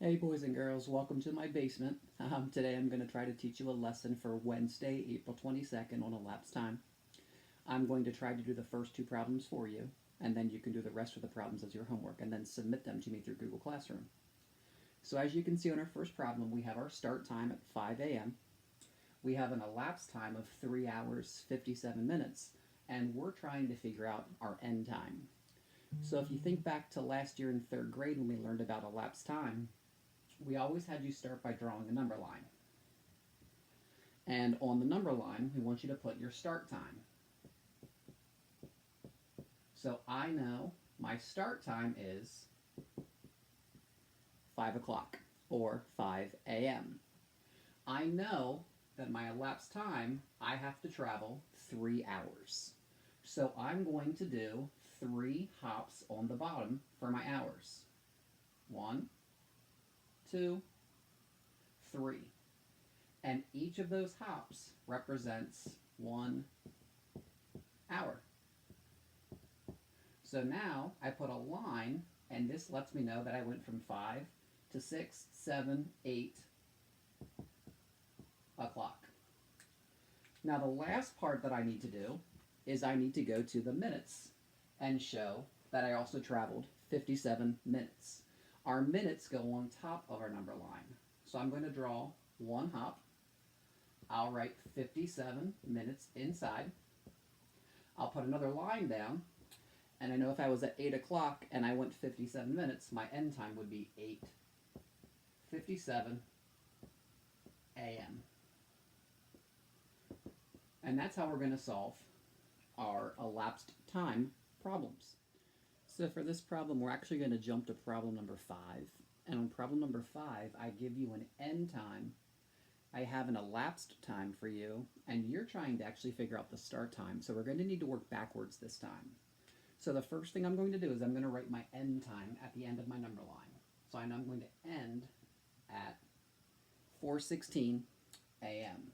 Hey boys and girls, welcome to my basement. Today I'm going to try to teach you a lesson for Wednesday, April 22nd on elapsed time. I'm going to try to do the first two problems for you, and then you can do the rest of the problems as your homework, and then submit them to me through Google Classroom. So as you can see on our first problem, we have our start time at 5 a.m. We have an elapsed time of 3 hours, 57 minutes, and we're trying to figure out our end time. So if you think back to last year in third grade when we learned about elapsed time, we always had you start by drawing a number line. And on the number line, we want you to put your start time. So I know my start time is 5 o'clock or 5 a.m. I know that my elapsed time, I have to travel 3 hours. So I'm going to do 3 hops on the bottom for my hours. 1, 2, 3. And each of those hops represents 1 hour. So now I put a line, and this lets me know that I went from 5 to 6, 7, 8 o'clock. Now the last part that I need to do is I need to go to the minutes and show that I also traveled 57 minutes. Our minutes go on top of our number line. So I'm going to draw 1 hop. I'll write 57 minutes inside. I'll put another line down, and I know if I was at 8 o'clock and I went 57 minutes, my end time would be 8:57 a.m. And that's how we're going to solve our elapsed time problems. So for this problem, we're actually going to jump to problem number 5. And on problem number 5, I give you an end time. I have an elapsed time for you, and you're trying to actually figure out the start time. So we're going to need to work backwards this time. So the first thing I'm going to do is I'm going to write my end time at the end of my number line. So I know I'm going to end at 4:16 a.m.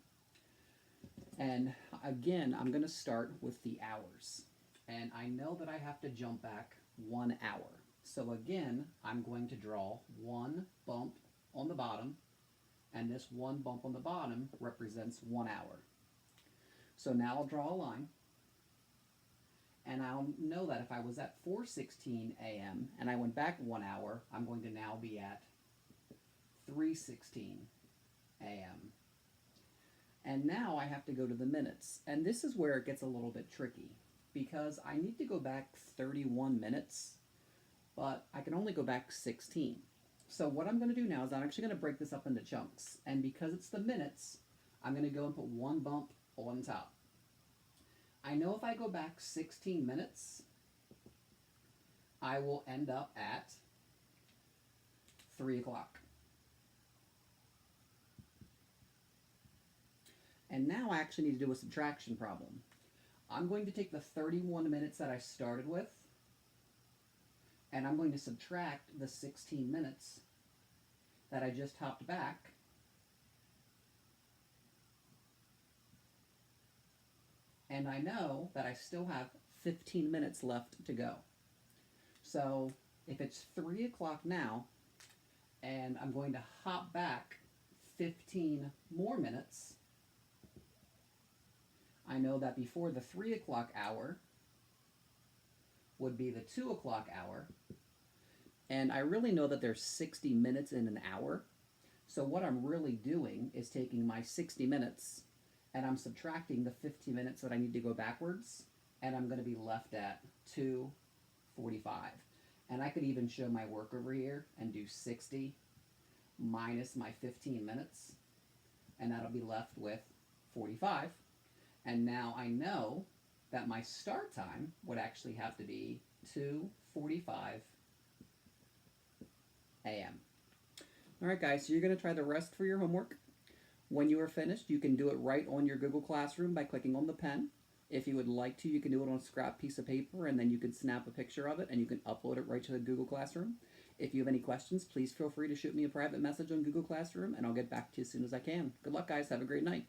And again, I'm going to start with the hours. And I know that I have to jump back 1 hour. So again, I'm going to draw 1 bump on the bottom, and this 1 bump on the bottom represents 1 hour. So now I'll draw a line, and I'll know that if I was at 4:16 a.m. and I went back 1 hour, I'm going to now be at 3:16 a.m. And now I have to go to the minutes. And this is where it gets a little bit tricky, because I need to go back 31 minutes, but I can only go back 16. So what I'm going to do now is I'm actually going to break this up into chunks. And because it's the minutes, I'm going to go and put 1 bump on top. I know if I go back 16 minutes, I will end up at 3 o'clock. And now I actually need to do a subtraction problem. I'm going to take the 31 minutes that I started with, and I'm going to subtract the 16 minutes that I just hopped back, and I know that I still have 15 minutes left to go. So if it's 3 o'clock now, and I'm going to hop back 15 more minutes, I know that before the 3 o'clock hour would be the 2 o'clock hour. And I really know that there's 60 minutes in an hour. So what I'm really doing is taking my 60 minutes and I'm subtracting the 15 minutes that I need to go backwards. And I'm going to be left at 2:45. And I could even show my work over here and do 60 minus my 15 minutes. And that'll be left with 45. And now I know that my start time would actually have to be 2:45 a.m. All right, guys, so you're going to try the rest for your homework. When you are finished, you can do it right on your Google Classroom by clicking on the pen. If you would like to, you can do it on a scrap piece of paper, and then you can snap a picture of it, and you can upload it right to the Google Classroom. If you have any questions, please feel free to shoot me a private message on Google Classroom, and I'll get back to you as soon as I can. Good luck, guys. Have a great night.